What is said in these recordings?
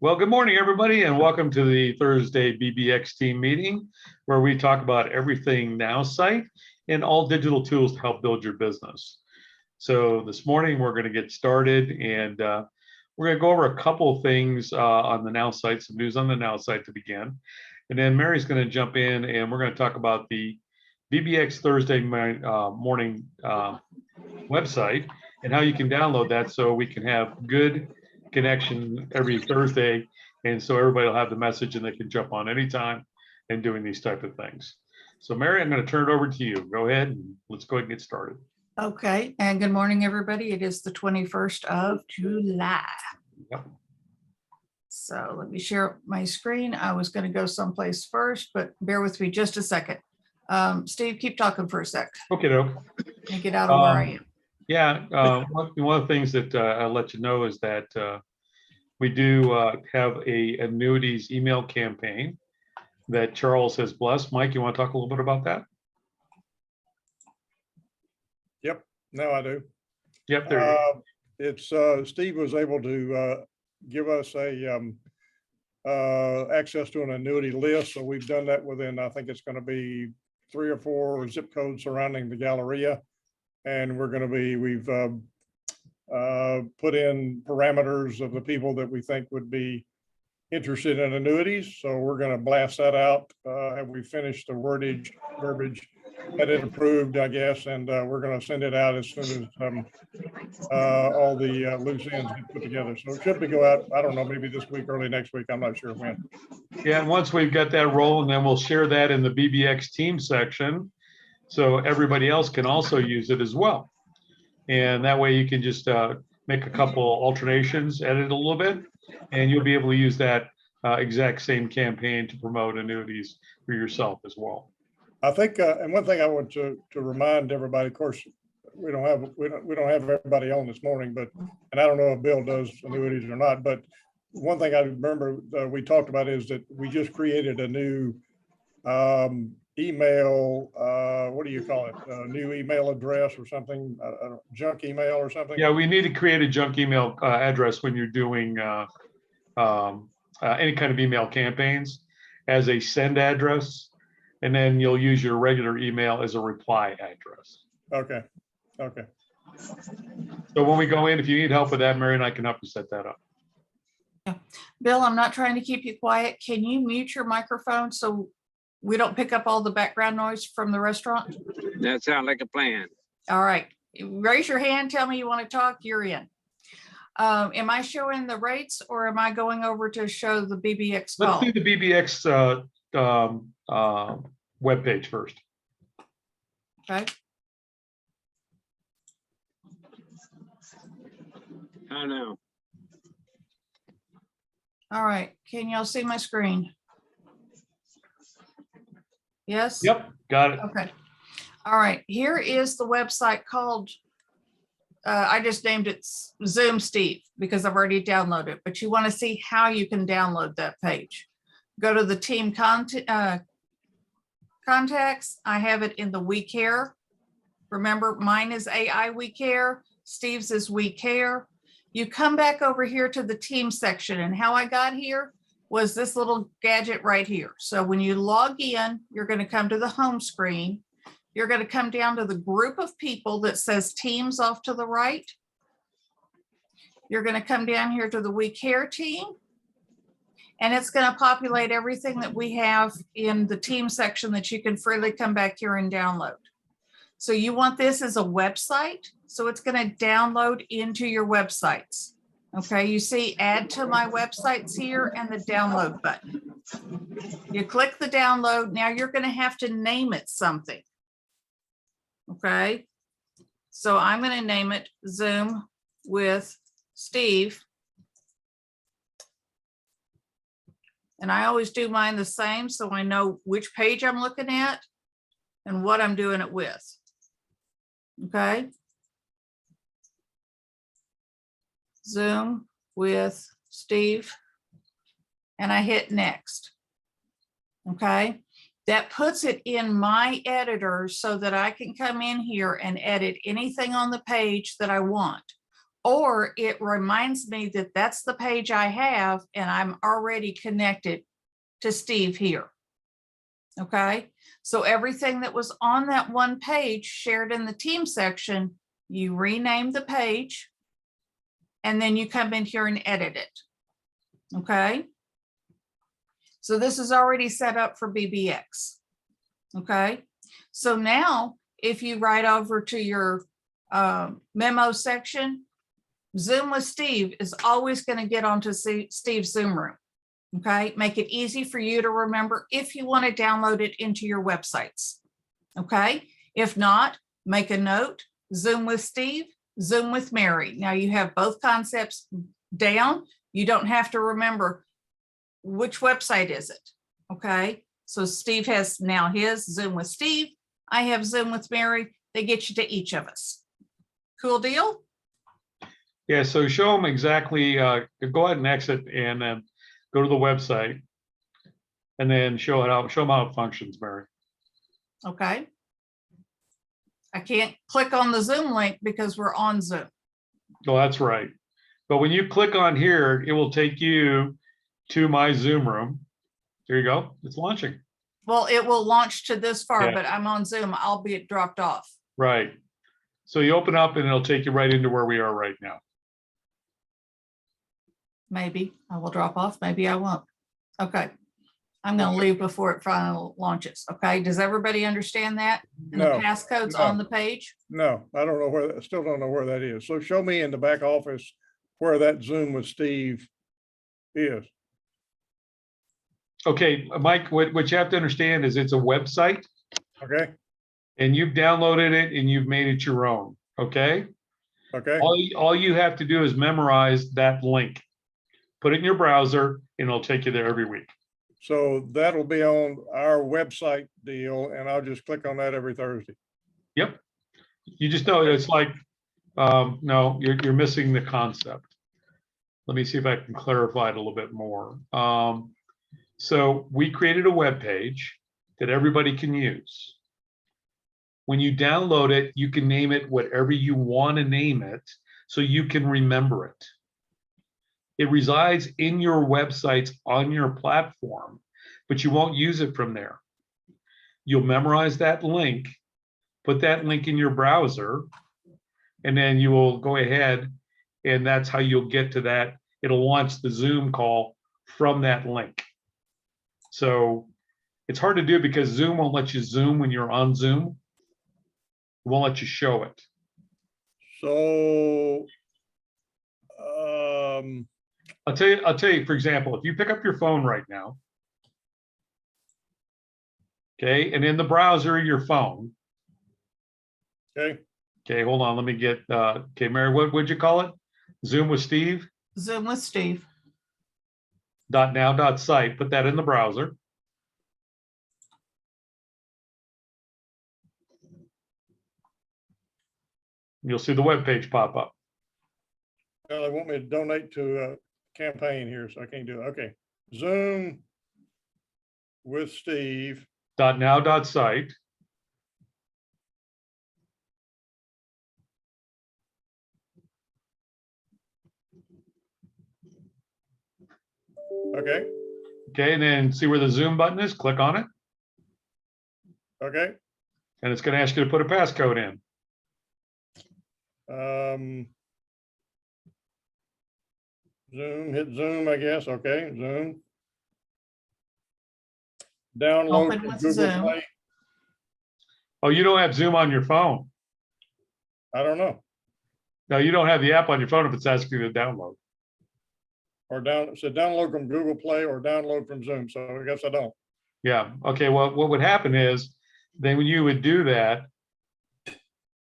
Well, good morning, everybody, and welcome to the Thursday BBX Team Meeting, where we talk about everything Nowsite and all digital tools to help build your business. So this morning, we're going to get started, and we're going to go over a couple of things on the Nowsite, some news on the Nowsite to begin. And then Mary's going to jump in, and we're going to talk about the BBX Thursday morning website and how you can download that so we can have good connection every Thursday, and so everybody will have the message and they can jump on anytime and doing these type of things. So Mary, I'm going to turn it over to you. Go ahead and let's go ahead and get started. Okay, and good morning, everybody. It is the 21st of July. Yep. So let me share my screen. I was going to go someplace first, but bear with me just a second. Steve, keep talking for a sec. Okay, doke. Let me get out of where I am. Yeah, one of the things that I'll let you know is that we do have a annuities email campaign that Charles has blessed. Mike, you want to talk a little bit about that? Yep, no, I do. Yep, there you go. It's Steve was able to give us a access to an annuity list. So we've done that within, I think it's going to be 3 or 4 zip codes surrounding the Galleria. And we've put in parameters of the people that we think would be interested in annuities. So we're going to blast that out. And we finished the verbiage, had it approved, I guess, and we're going to send it out as soon as all the loose ends get put together. So it should be go out, I don't know, maybe this week, early next week. I'm not sure when. Yeah, and once we've got that rolling, then we'll share that in the BBX team section, so everybody else can also use it as well. And that way you can just make a couple alternations, edit it a little bit, and you'll be able to use that exact same campaign to promote annuities for yourself as well. I think, and one thing I want to remind everybody, of course, we don't have everybody on this morning, but, and I don't know if Bill does annuities or not, but one thing I remember we talked about is that we just created a new email, what do you call it? New email address or something, junk email or something? Yeah, we need to create a junk email address when you're doing any kind of email campaigns as a send address, and then you'll use your regular email as a reply address. Okay, okay. So when we go in, if you need help with that, Mary and I can help you set that up. Yeah. Bill, I'm not trying to keep you quiet. Can you mute your microphone so we don't pick up all the background noise from the restaurant? That sounds like a plan. All right. Raise your hand. Tell me you want to talk. You're in. Am I showing the rates or am I going over to show the BBX call? Let's do the BBX webpage first. Okay. I know. All right. Can y'all see my screen? Yes? Yep, got it. Okay. All right. Here is the website called, I just named it Zoom Steve because I've already downloaded it, but you want to see how you can download that page. Go to the team contacts. I have it in the We Care. Remember, mine is AI We Care. Steve's is We Care. You come back over here to the team section, and how I got here was this little gadget right here. So when you log in, you're going to come to the home screen. You're going to come down to the group of people that says teams off to the right. You're going to come down here to the We Care team, and it's going to populate everything that we have in the team section that you can freely come back here and download. So you want this as a website, so it's going to download into your websites. Okay, you see add to my websites here and the download button. You click the download. Now you're going to have to name it something. Okay, so I'm going to name it Zoom with Steve. And I always do mine the same so I know which page I'm looking at and what I'm doing it with. Okay. Zoom with Steve, and I hit next. Okay, that puts it in my editor so that I can come in here and edit anything on the page that I want. or it reminds me that that's the page I have and I'm already connected to Steve here. Okay, so everything that was on that one page shared in the team section, you rename the page and then you come in here and edit it. Okay, so this is already set up for BBX. Okay, so now if you write over to your memo section, Zoom with Steve is always going to get onto Steve's Zoom room. Okay, make it easy for you to remember if you want to download it into your websites. Okay, if not, make a note, Zoom with Steve, Zoom with Mary. Now you have both concepts down. You don't have to remember which website is it. Okay, so Steve has now his Zoom with Steve. I have Zoom with Mary. They get you to each of us. Cool deal? Yeah, so show them exactly, go ahead and exit and then go to the website and then show them how it functions, Mary. Okay. I can't click on the Zoom link because we're on Zoom. Oh, that's right. But when you click on here, it will take you to my Zoom room. There you go. It's launching. Well, it will launch to this far, Yeah. but I'm on Zoom. I'll be dropped off. Right. So you open up and it'll take you right into where we are right now. Maybe I will drop off. Maybe I won't. Okay. I'm going to leave before it finally launches. Okay. Does everybody understand that? And the No, passcode's no. on the page? No, I don't know where, I still don't know where that is. So show me in the back office where that Zoom with Steve is. Okay, Mike, what you have to understand is it's a website Okay, and you've downloaded it and you've made it your own. Okay. okay. All you have to do is memorize that link, put it in your browser, and it'll take you there every week. So that'll be on our website deal and I'll just click on that every Thursday. Yep. You just know it's like, no, you're missing the concept. Let me see if I can clarify it a little bit more. So we created a web page that everybody can use. When you download it, you can name it whatever you want to name it so you can remember it. It resides in your websites on your platform, but you won't use it from there. You'll memorize that link, put that link in your browser, and then you will go ahead and that's how you'll get to that. It'll launch the Zoom call from that link. So it's hard to do because Zoom won't let you Zoom when you're on Zoom. It won't let you show it. So, I'll tell you, for example, if you pick up your phone right now, okay, and in the browser of your phone, okay, okay, hold on, let me get, okay, Mary, what would you call it? Zoom with Steve, Zoom with Steve. .now.site, put that in the browser. You'll see the web page pop up. well, they want me to donate to a campaign here, so I can't do it. Okay. Zoom with Steve. .now.site. Okay, Okay, and then see where the Zoom button is, click on it, okay. and it's gonna ask you to put a passcode in. Zoom, hit Zoom, I guess. Okay, Zoom. Download Open from with Google Zoom. Play. Oh, you don't have Zoom on your phone. I don't know. No, you don't have the app on your phone if it's asking you to download. Or download from Google Play or download from Zoom. So I guess I don't. Yeah, okay, well, what would happen is, then when you would do that,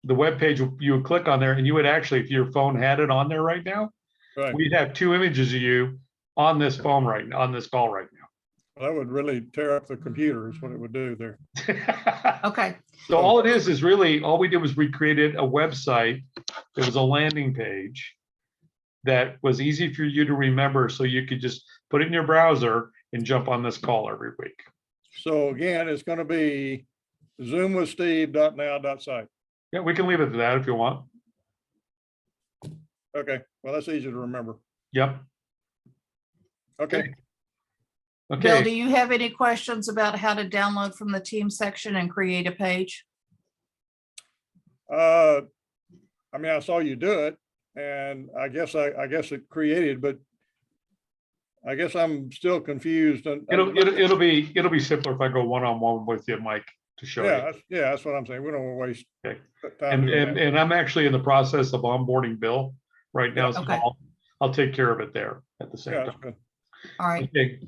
the web page, you would click on there and you would actually, if your phone had it on there right now, Right. we'd have two images of you on this phone on this call right That would really tear up the computer is what it would do there. now. Okay. So all it is really, all we did was we created a website. It was a landing page that was easy for you to remember. So you could just put it in your browser and jump on this call every week. So again, it's going to be Zoom with Steve.now.site. Yeah, we can leave it to that if you want. Okay, well, that's easy to remember. Yep. Okay, Bill, do Okay. you have any questions about how to download from the team section and create a page? I mean, I saw you do it and I guess it created, but I guess I'm still confused. And It'll be simpler if I go one-on-one with you, Mike, to show you. yeah, that's what I'm saying. We don't want to waste Okay. time doing that. And I'm actually in the process of onboarding Bill right now, so Okay. I'll take care of it there at the same Yeah, that's time. good. All right. Okay,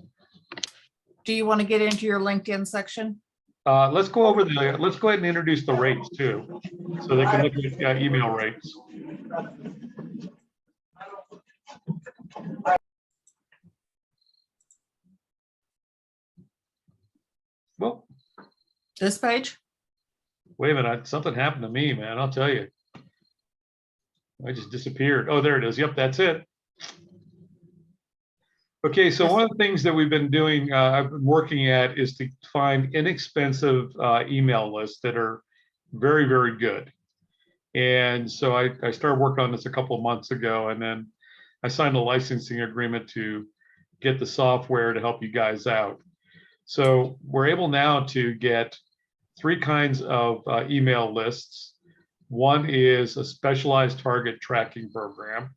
Do you want to get into your LinkedIn section? let's go ahead and introduce the rates too, so they can look at email rates. Well, This page? wait a minute, something happened to me, man, I'll tell you. I just disappeared. Oh, there it is. Yep, that's it. Okay, so one of the things that we've been doing, I've been working at, is to find inexpensive email lists that are very, very good. And so I started working on this a couple of months ago, and then I signed a licensing agreement to get the software to help you guys out. So we're able now to get 3 kinds of email lists. One is a specialized target tracking program,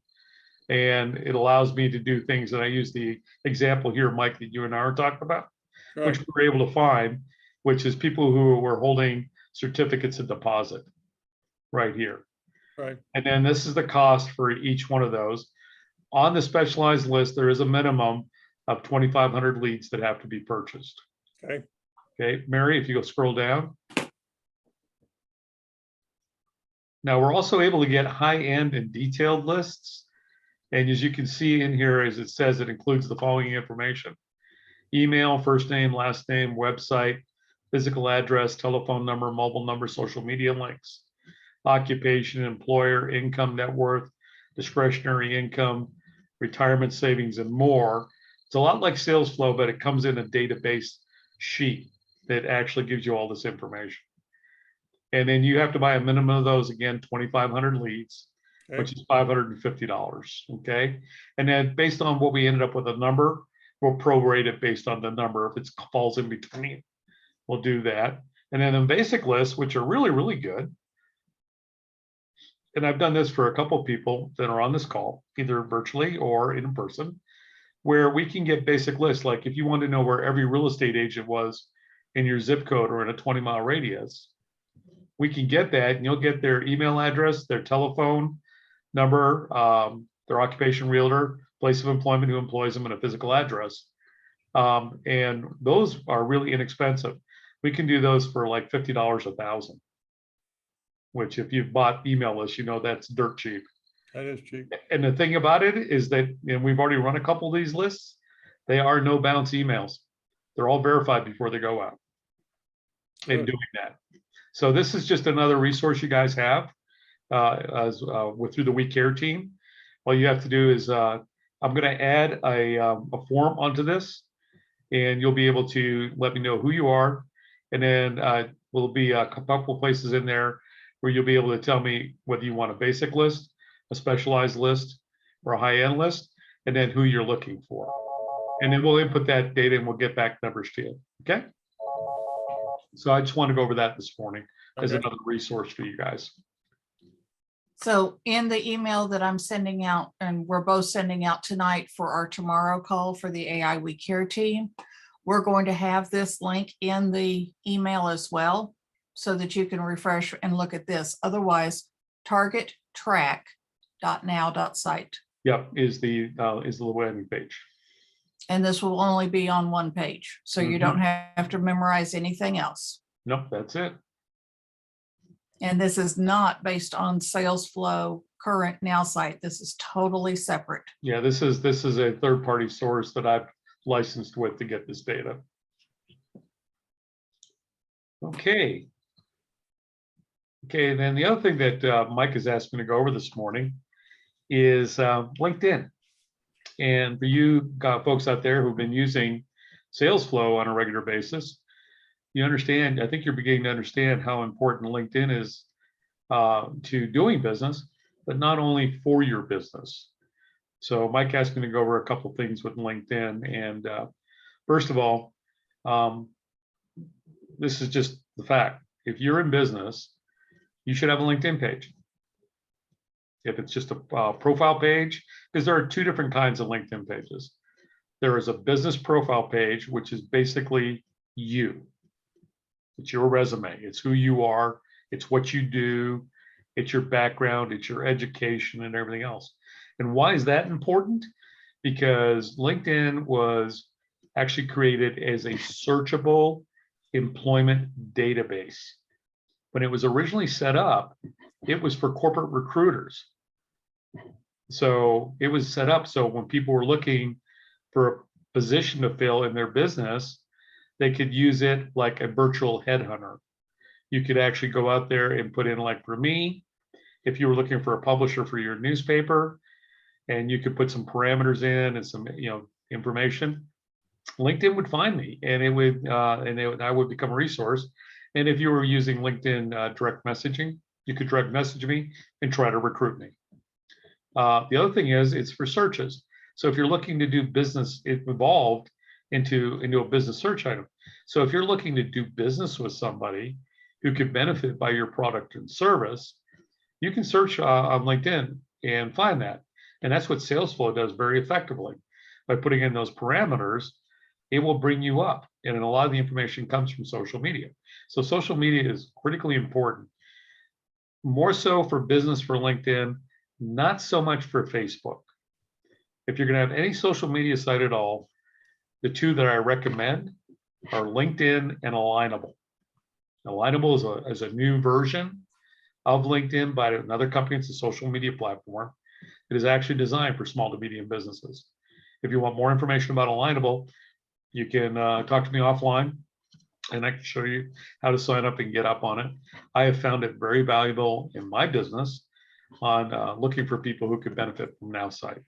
and it allows me to do things. And I use the example here, Mike, that you and I were talking about, which Right, we were able to find, which is people who were holding certificates of deposit right here. right, And then this is the cost for each one of those. On the specialized list, there is a minimum of 2,500 leads that have to be purchased. okay, Okay, Mary, if you go scroll down. Now we're also able to get high-end and detailed lists. And as you can see in here, as it says, it includes the following information: email, first name, last name, website, physical address, telephone number, mobile number, social media links, occupation, employer, income, net worth, discretionary income, retirement savings, and more. It's a lot like sales flow, but it comes in a database sheet that actually gives you all this information. And then you have to buy a minimum of those, again, 2,500 leads, which okay, is $550. Okay. And then based on what we ended up with a number, we'll prorate it based on the number. If it falls in between, we'll do that. And then the basic lists, which are really, really good. And I've done this for a couple of people that are on this call, either virtually or in person, where we can get basic lists. Like if you want to know where every real estate agent was in your zip code or in a 20-mile radius, we can get that, and you'll get their email address, their telephone number, their occupation, realtor, place of employment, who employs them, and a physical address. And those are really inexpensive. We can do those for like $50 a thousand, which if you've bought email lists, you know that's dirt cheap. that is cheap. And the thing about it is that, and we've already run a couple of these lists, they are no bounce emails. They're all verified before they go out in Good. doing that. So this is just another resource you guys have through the We Care team. All you have to do is I'm going to add a form onto this, and you'll be able to let me know who you are, and then will be a couple places in there where you'll be able to tell me whether you want a basic list, a specialized list, or a high-end list, and then who you're looking for. And then we'll input that data and we'll get back numbers to you. Okay. So I just want to go over that this morning as Okay. another resource for you guys. So in the email that I'm sending out, and we're both sending out tonight for our tomorrow call for the AI We Care team, we're going to have this link in the email as well, so that you can refresh and look at this. Otherwise, targettrack.now.site. Yep, is the landing page. And this will only be on one page, so you don't have to memorize anything else. Nope, that's it. And this is not based on sales flow current Nowsite. This is totally separate. Yeah, this is a third-party source that I've licensed with to get this data. Okay. Okay, and then the other thing that Mike has asked me to go over this morning is LinkedIn. And for you folks out there who've been using Salesflow on a regular basis, you understand, I think you're beginning to understand how important LinkedIn is to doing business, but not only for your business. So Mike asked me to go over a couple things with LinkedIn. And first of all, this is just the fact. If you're in business, you should have a LinkedIn page. If it's just a profile page, because there are two different kinds of LinkedIn pages. There is a business profile page, which is basically you. It's your resume. It's who you are. It's what you do. It's your background. It's your education and everything else. And why is that important? Because LinkedIn was actually created as a searchable employment database. When it was originally set up, it was for corporate recruiters. So it was set up so when people were looking for a position to fill in their business, they could use it like a virtual headhunter. You could actually go out there and put in, like for me, if you were looking for a publisher for your newspaper, and you could put some parameters in and some information, LinkedIn would find me, and it would I would become a resource. And if you were using LinkedIn direct messaging, you could direct message me and try to recruit me. The other thing is it's for searches. So if you're looking to do business, it evolved into a business search item. So if you're looking to do business with somebody who could benefit by your product and service, you can search on LinkedIn and find that. And that's what SalesFlow does very effectively. By putting in those parameters, it will bring you up. And a lot of the information comes from social media. So social media is critically important, more so for business for LinkedIn, not so much for Facebook. If you're going to have any social media site at all, the two that I recommend are LinkedIn and Alignable. Alignable is a new version of LinkedIn by another company. It's a social media platform. It is actually designed for small to medium businesses. If you want more information about Alignable, you can talk to me offline, and I can show you how to sign up and get up on it. I have found it very valuable in my business on looking for people who could benefit from Nowsite.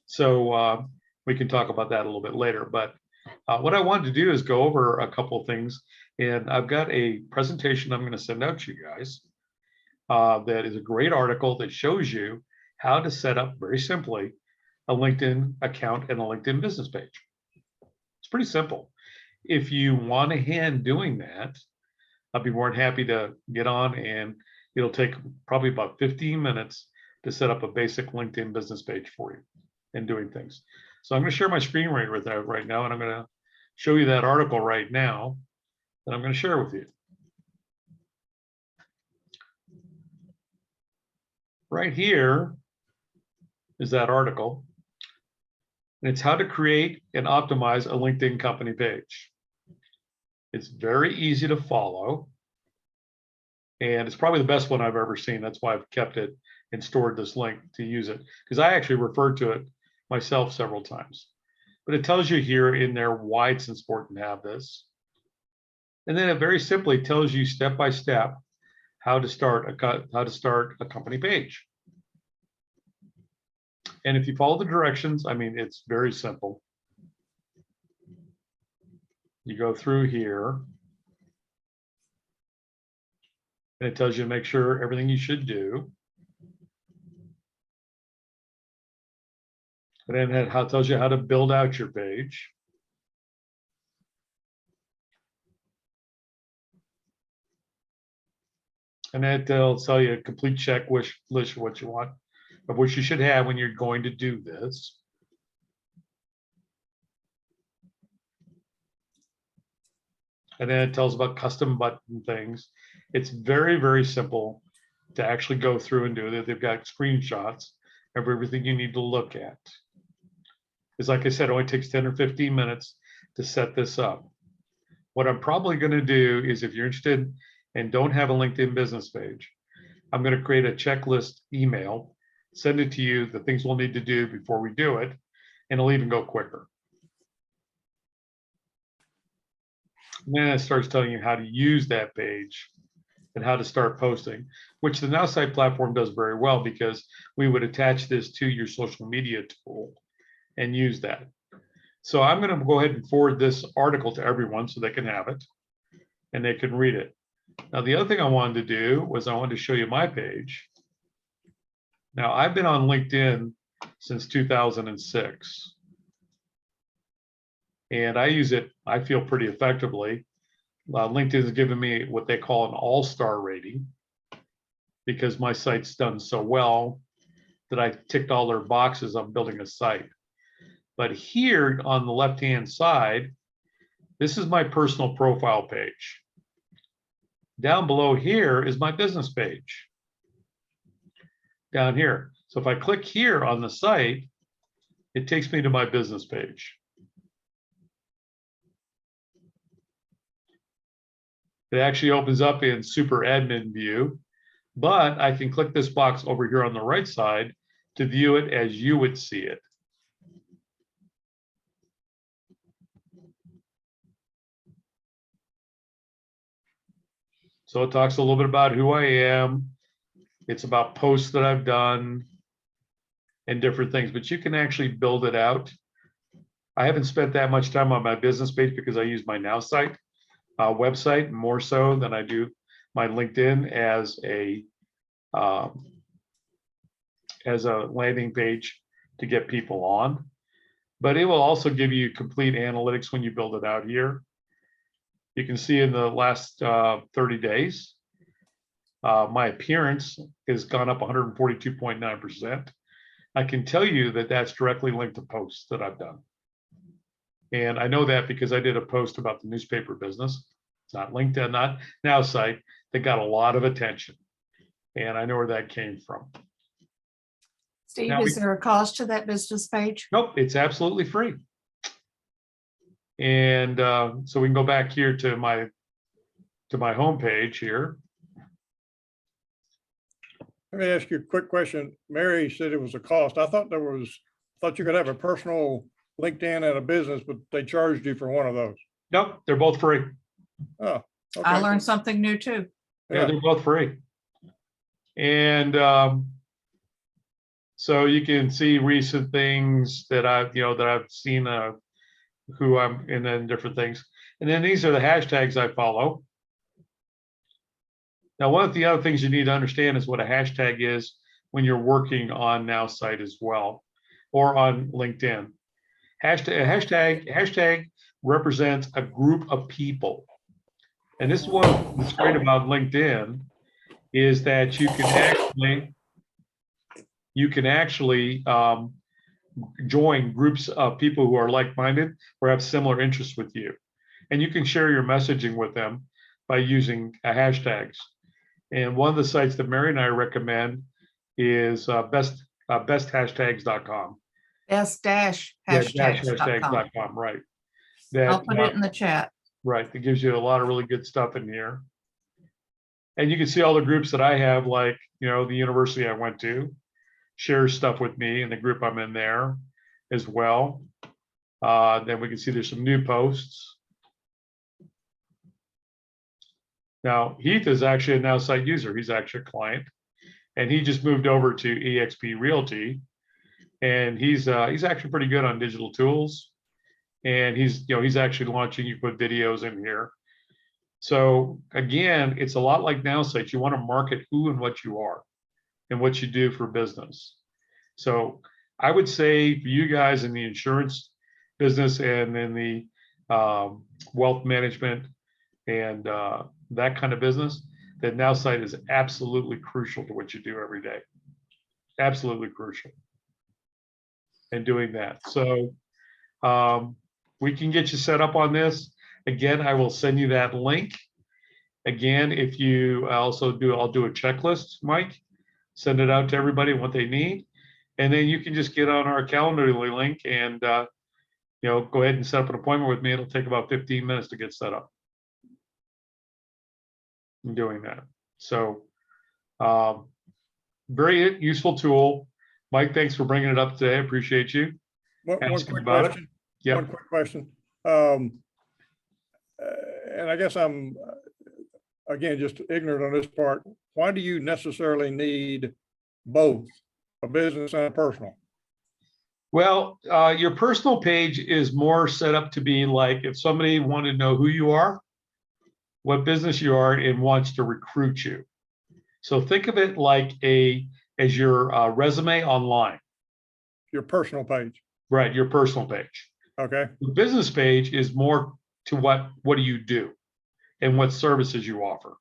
So we can talk about that a little bit later. But what I wanted to do is go over a couple of things, and I've got a presentation I'm going to send out to you guys that is a great article that shows you how to set up very simply a LinkedIn account and a LinkedIn business page. It's pretty simple. If you want a hand doing that, I'll be more than happy to get on, and it'll take probably about 15 minutes to set up a basic LinkedIn business page for you and doing things. So I'm going to share my screen right now, and I'm going to show you that article right now that I'm going to share with you. Right here is that article. And it's how to create and optimize a LinkedIn company page. It's very easy to follow. And it's probably the best one I've ever seen. That's why I've kept it and stored this link to use it, because I actually referred to it myself several times. But it tells you here in there why it's important to have this. And then it very simply tells you step by step how to start a company page. And if you follow the directions, I mean, it's very simple. You go through here, and it tells you to make sure everything you should do. And then it tells you how to build out your page. And then it'll tell you a complete checklist of what you want, of what you should have when you're going to do this. And then it tells about custom button things. It's very, very simple to actually go through and do that. They've got screenshots of everything you need to look at. It's like I said, it only takes 10 or 15 minutes to set this up. What I'm probably going to do is, if you're interested and don't have a LinkedIn business page, I'm going to create a checklist email, send it to you, the things we'll need to do before we do it, and it'll even go quicker. And then it starts telling you how to use that page and how to start posting, which the Nowsite platform does very well, because we would attach this to your social media tool and use that. So I'm going to go ahead and forward this article to everyone so they can have it and they can read it. Now, the other thing I wanted to do was I wanted to show you my page. Now, I've been on LinkedIn since 2006. And I use it, I feel, pretty effectively. LinkedIn has given me what they call an all-star rating because my site's done so well that I ticked all their boxes on building a site. But here on the left-hand side, this is my personal profile page. Down below here is my business page. Down here. So if I click here on the site, it takes me to my business page. It actually opens up in super admin view, but I can click this box over here on the right side to view it as you would see it. So it talks a little bit about who I am. It's about posts that I've done and different things, but you can actually build it out. I haven't spent that much time on my business page because I use my Nowsite website more so than I do my LinkedIn as a landing page to get people on. But it will also give you complete analytics when you build it out here. You can see in the last 30 days, my appearance has gone up 142.9%. I can tell you that that's directly linked to posts that I've done. And I know that because I did a post about the newspaper business. It's not LinkedIn, not Nowsite, that got a lot of attention. And I know where that came from. Steve, Now is there a cost to that business page? Nope, it's absolutely free. And so we can go back here to my homepage here. Let me ask you a quick question. Mary said it was a cost. I thought you could have a personal LinkedIn and a business, but they charged you for one of those. Nope, they're both free. Oh, I okay. learned something new too. Yeah, Yeah. they're both free. And so you can see recent things that I've seen who I'm in and different things. And then these are the hashtags I follow. Now, one of the other things you need to understand is what a hashtag is when you're working on Nowsite as well, or on LinkedIn. Hashtag represents a group of people. And this is what's great about LinkedIn is that you can actually join groups of people who are like-minded or have similar interests with you. And you can share your messaging with them by using hashtags. And one of the sites that Mary and I recommend is besthashtags.com. Best-hashtags.com. Right. I'll put it in the chat. Right. That gives you a lot of really good stuff in here. And you can see all the groups that I have, like, the university I went to shares stuff with me and the group I'm in there as well. Then we can see there's some new posts. Now, Heath is actually a Nowsite user. He's actually a client, and he just moved over to eXp Realty, and he's actually pretty good on digital tools. And he's actually launching. You put videos in here. So again, it's a lot like Nowsite. You want to market who and what you are, and what you do for business. So I would say for you guys in the insurance business and in the wealth management and that kind of business, that Nowsite is absolutely crucial to what you do every day. Absolutely crucial in doing that. So we can get you set up on this. Again, I will send you that link. Again, if you I'll do a checklist, Mike, send it out to everybody what they need. And then you can just get on our Calendly link and go ahead and set up an appointment with me. It'll take about 15 minutes to get set up. I'm doing that. So very useful tool. Mike, thanks for bringing it up today. I appreciate you. One asking quick about it. question. Yep. One quick question. And I guess I'm, again, just ignorant on this part. Why do you necessarily need both a business and a personal? Well, your personal page is more set up to be like if somebody wanted to know who you are, what business you are, and wants to recruit you. So think of it like a as your resume online, Your personal page. right? Your personal page. Okay. The business page is more to what do you do and what services you offer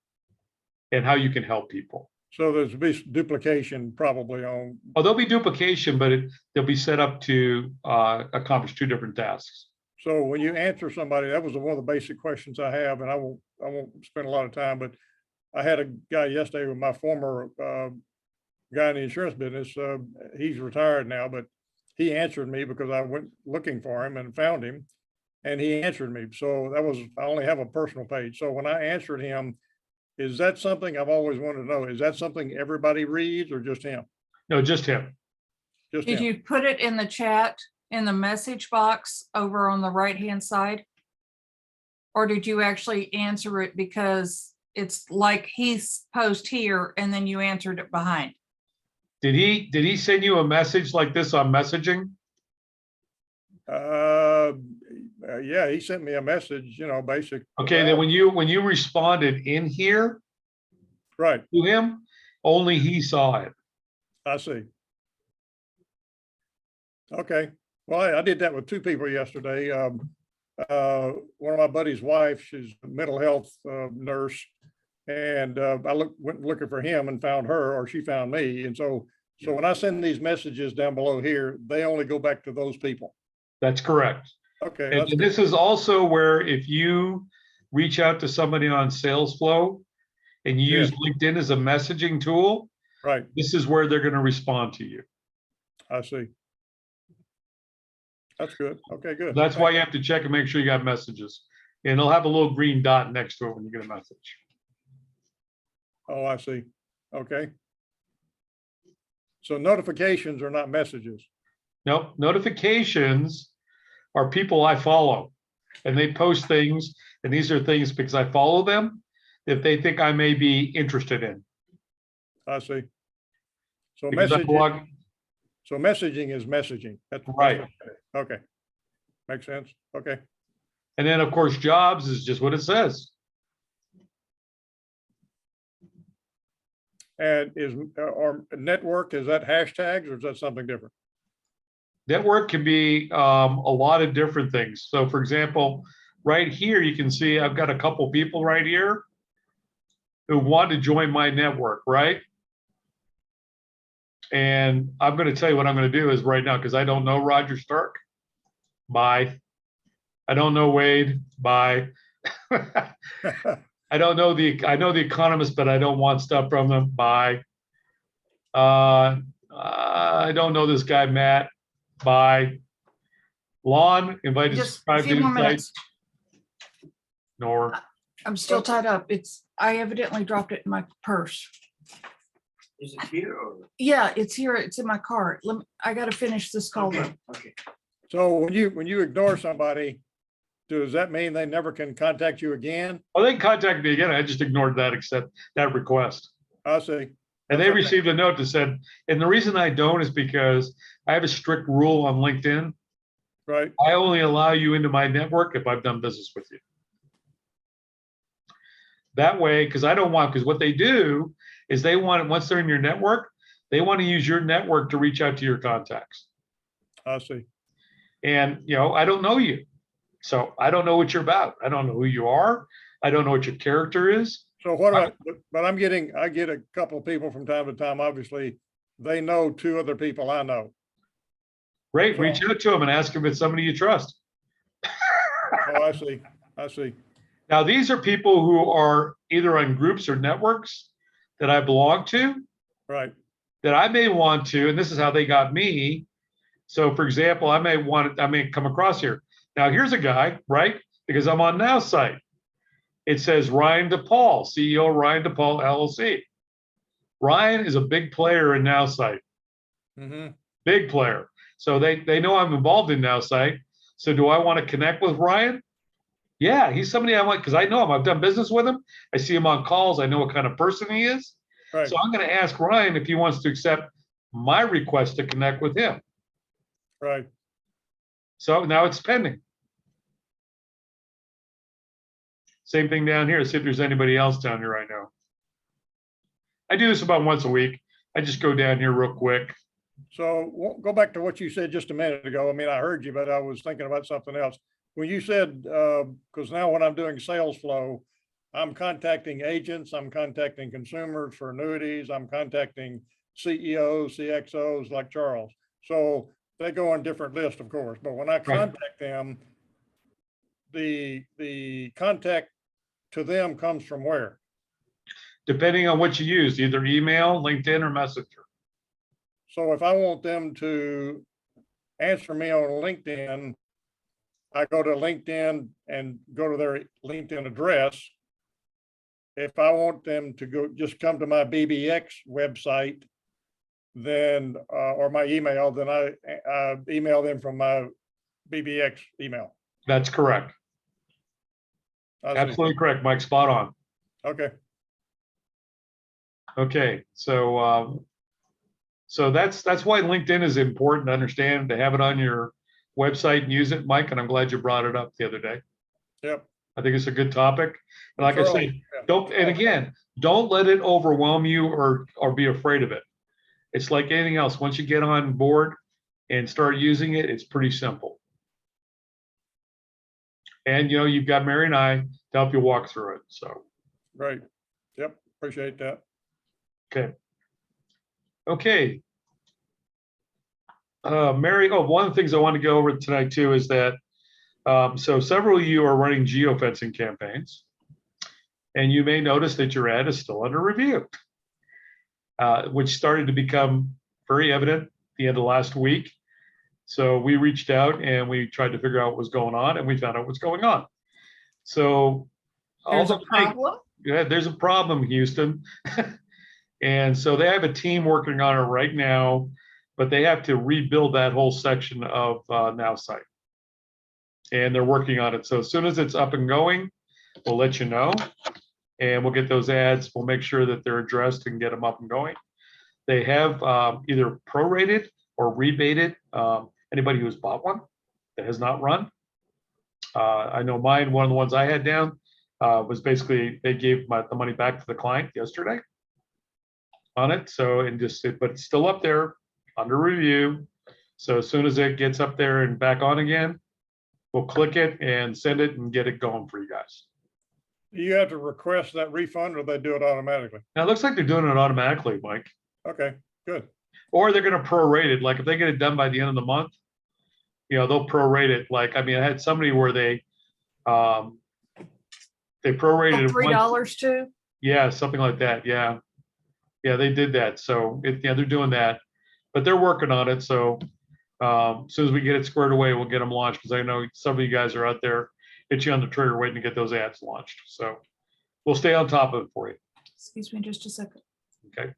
and how you can help people. So there's be duplication probably on, Oh, there'll be duplication, but they'll be set up to accomplish two different tasks. so when you answer somebody, that was one of the basic questions I have, and I won't spend a lot of time, but I had a guy yesterday with my former guy in the insurance business. He's retired now, but he answered me because I went looking for him and found him, and he answered me. So I only have a personal page. So when I answered him, is that something I've always wanted to know? Is that something everybody reads or just him? No, just him. Just Did him? you put it in the chat, in the message box over on the right-hand side? Or did you actually answer it because it's like he's post here and then you answered it behind? Did he send you a message like this on messaging? Yeah, he sent me a message, basic. Okay, then when you responded in here Right, to him, only he saw it. I see. Okay, well, I did that with two people yesterday. One of my buddy's wife, she's a mental health nurse. And went looking for him and found her, or she found me. And so when I send these messages down below here, they only go back to those people. That's correct. Okay, And that's good. this is also where if you reach out to somebody on SalesFlow and you use LinkedIn as a messaging tool, Right, this is where they're going to respond to you. I see. That's good. Okay, good. That's why you have to check and make sure you got messages. And it'll have a little green dot next to it when you get a message. Oh, I see. Okay. So notifications are not messages. Nope, notifications are people I follow and they post things, and these are things because I follow them that they think I may be interested in. I see. So Because I blog, messaging is messaging. right. Okay. Makes sense. Okay. And then of course, jobs is just what it says. And or network, is that hashtags or is that something different? Network can be a lot of different things. So for example, right here, you can see I've got a couple people right here who want to join my network, right? And I'm going to tell you what I'm going to do is right now, because I don't know Roger Stark. Bye. I don't know Wade. Bye. I know the Economist, but I don't want stuff from them. Bye. I don't know this guy, Matt. Bye. Lon, invited to Just a subscribe few to more Insight. minutes. Nor. I'm still tied up. I evidently dropped it in my purse. Is it here or? Yeah, it's here. It's in my car. I got to finish this call though. Okay. So when you ignore somebody, does that mean they never can contact you again? Oh, they contacted me again. I just ignored that request. I see. And they That's okay. received a note that said, and the reason I don't is because I have a strict rule on LinkedIn. Right, I only allow you into my network if I've done business with you. That way, because what they do is they want, once they're in your network, they want to use your network to reach out to your contacts. I see. And, I don't know you. So I don't know what you're about. I don't know who you are. I don't know what your character is. So but I get a couple of people from time to time, obviously, they know two other people I know. Great, reach out to them and ask if it's somebody you trust. Oh, I see. Now, these are people who are either on groups or networks that I belong to, Right, that I may want to, and this is how they got me. So for example, I may come across here. Now here's a guy, right? Because I'm on Nowsite. It says Ryan DePaul, CEO Ryan DePaul LLC. Ryan is a big player in Nowsite. Big player. So they know I'm involved in Nowsite. So do I want to connect with Ryan? Yeah, he's somebody I want because I know him. I've done business with him. I see him on calls. I know what kind of person he is. right. So I'm going to ask Ryan if he wants to accept my request to connect with him. Right. So now it's pending. Same thing down here. See if there's anybody else down here right now. I do this about once a week. I just go down here real quick. So go back to what you said just a minute ago. I mean, I heard you, but I was thinking about something else. When you said, because now when I'm doing sales flow, I'm contacting agents, I'm contacting consumers for annuities, I'm contacting CEOs, CXOs like Charles. So they go on different lists, of course, but when I contact them, the contact to them comes from where? Depending on what you use, either email, LinkedIn, or Messenger. So if I want them to answer me on LinkedIn, I go to LinkedIn and go to their LinkedIn address. If I want them to go, just come to my BBX website, then, or my email, then I email them from my BBX email. That's correct. I see. Absolutely correct, Mike. Spot on. Okay, Okay, so that's why LinkedIn is important to understand, to have it on your website and use it, Mike. And I'm glad you brought it up the other day. yep. I think it's a good topic. And like I Charles, say, yeah. don't, and again, don't let it overwhelm you or be afraid of it. It's like anything else. Once you get on board and start using it, it's pretty simple. And you've got Mary and I to help you walk through it. So, Great. Yep, appreciate that. okay. Okay. Mary, one of the things I want to go over tonight too is that, so several of you are running geofencing campaigns, and you may notice that your ad is still under review, which started to become very evident at the end of last week. So we reached out and we tried to figure out what was going on, and we found out what's going on. So There's a problem. Yeah, there's a problem, Houston. And so they have a team working on it right now, but they have to rebuild that whole section of Nowsite. And they're working on it. So as soon as it's up and going, we'll let you know. And we'll get those ads. We'll make sure that they're addressed and get them up and going. They have either prorated or rebated anybody who's bought one that has not run. I know mine, one of the ones I had down was basically they gave the money back to the client yesterday on it. So, but it's still up there under review. So as soon as it gets up there and back on again, we'll click it and send it and get it going for you guys. Do you have to request that refund or they do it automatically? Now it looks like they're doing it automatically, Mike. Okay, good. Or they're going to prorate it. Like if they get it done by the end of the month, they'll prorate it. Like, I mean, I had somebody where they prorated it $3 too. Yeah, something like that. Yeah, they did that. So they're doing that, but they're working on it. So as soon as we get it squared away, we'll get them launched, because I know some of you guys are out there itchy on the trigger waiting to get those ads launched. So we'll stay on top of it for you. Excuse me just a second. Okay.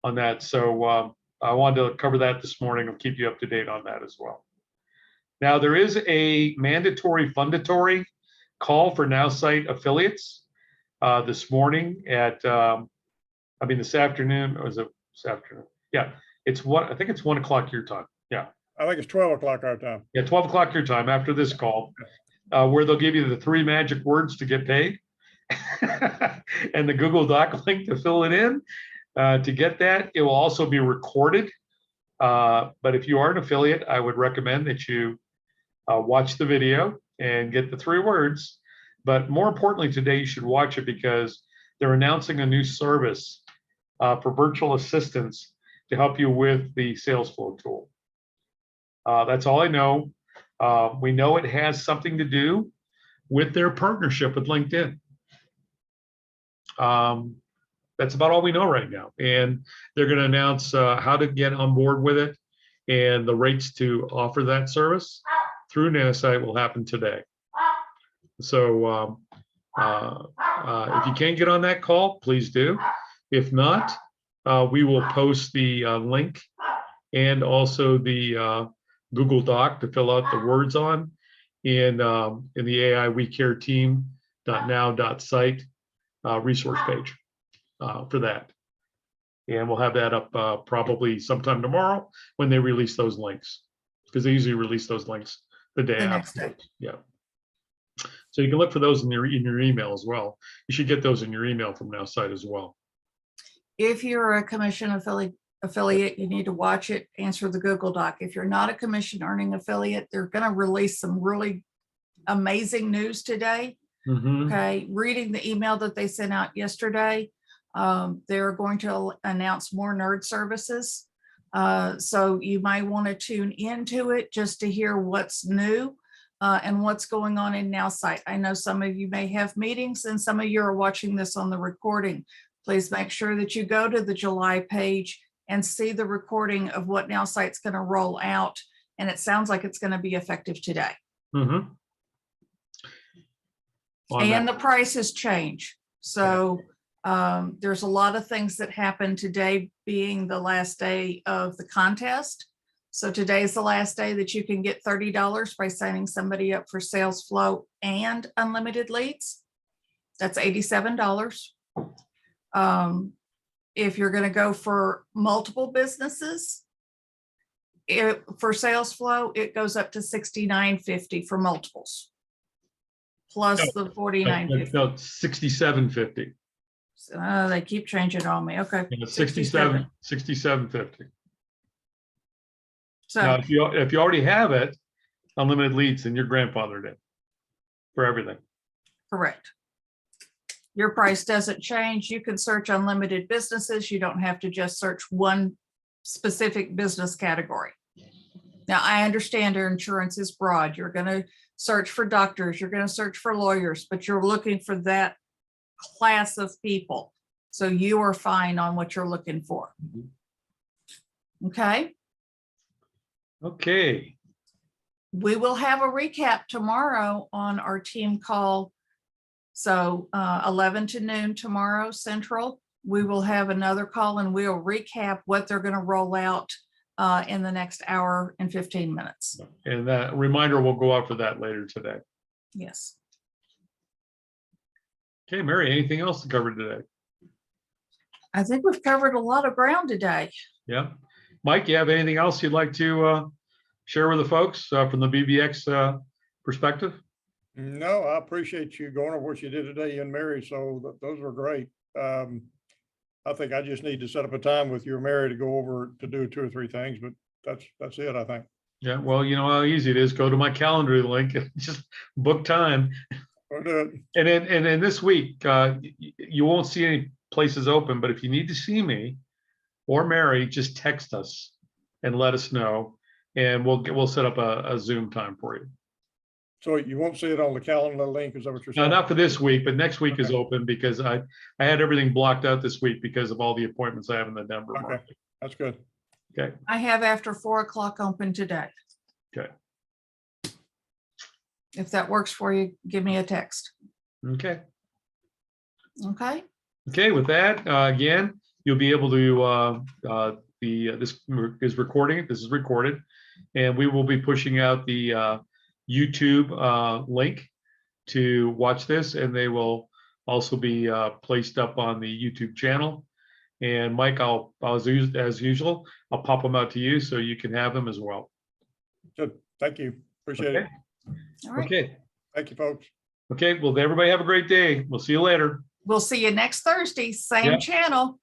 On that. So I wanted to cover that this morning and keep you up to date on that as well. Now, there is a mandatory fundatory call for Nowsite affiliates this morning at, this afternoon, or is it this afternoon? Yeah, I think it's 1 o'clock your time. Yeah. I think it's 12 o'clock our time. Yeah, 12 o'clock your time after this call, where they'll give you the 3 magic words to get paid and the Google Doc link to fill it in. To get that, it will also be recorded. But if you are an affiliate, I would recommend that you watch the video and get the 3 words. But more importantly, today you should watch it because they're announcing a new service for virtual assistants to help you with the sales flow tool. That's all I know. We know it has something to do with their partnership with LinkedIn. That's about all we know right now. And they're going to announce how to get on board with it, and the rates to offer that service through Nowsite will happen today. So if you can get on that call, please do. If not, we will post the link and also the Google Doc to fill out the words on in the AI We Care team.now.site resource page for that. And we'll have that up probably sometime tomorrow when they release those links, because they usually release those links the day after. Yeah. So you can look for those in your email as well. You should get those in your email from Nowsite as well. If you're a commission affiliate, you need to watch it, answer the Google Doc. If you're not a commission earning affiliate, they're going to release some really amazing news today. Mhm. Okay, reading the email that they sent out yesterday, they're going to announce more nerd services. So you might want to tune into it just to hear what's new and what's going on in Nowsite. I know some of you may have meetings and some of you are watching this on the recording. Please make sure that you go to the July page and see the recording of what Nowsite's going to roll out. And it sounds like it's going to be effective today. Mhm. On And that- the prices change. So there's a lot of things that happen today being the last day of the contest. So today is the last day that you can get $30 by signing somebody up for sales flow and unlimited leads. That's $87. If you're going to go for multiple businesses, for sales flow, it goes up to $69.50 for multiples. Plus the $49.50. No, 67.50. They keep changing on me. Okay. 67.50. So Now, if you already have it, unlimited leads, then you're grandfathered in for everything. correct. Your price doesn't change. You can search unlimited businesses. You don't have to just search one specific business category. Now, I understand our insurance is broad. You're going to search for doctors, you're going to search for lawyers, but you're looking for that class of people. So you are fine on what you're looking for. Okay. Okay. We will have a recap tomorrow on our team call. So 11 to noon tomorrow Central, we will have another call and we'll recap what they're going to roll out in the next hour and 15 minutes. And that reminder will go out for that later today. Yes. Okay, Mary, anything else to cover today? I think we've covered a lot of ground today. Yeah. Mike, you have anything else you'd like to share with the folks from the BBX perspective? No, I appreciate you going over what you did today, you and Mary. So those were great. I think I just need to set up a time with you and Mary to go over to do 2 or 3 things, but that's it, I think. Yeah, well, you know how easy it is. Go to my calendar link and just book time. We'll do it. And then this week, you won't see any places open, but if you need to see me or Mary, just text us and let us know, and we'll set up a Zoom time for you. So you won't see it on the calendar link, is that what you're No, saying? not for this week, but next week is Okay. open because I had everything blocked out this week because of all the appointments I have in the Denver Okay. market. That's good. Okay. I have after 4 o'clock open today. Okay. If that works for you, give me a text. Okay. Okay. Okay. With that, again, you'll be able to this is recording. This is recorded, and we will be pushing out the YouTube link to watch this, and they will also be placed up on the YouTube channel. And Mike, as usual, I'll pop them out to you so you can have them as well. Good. Thank you. Appreciate Okay. it. All right. Okay. Thank you, folks. Okay. Well, everybody have a great day. We'll see you later. We'll see you next Thursday, same Yeah. channel.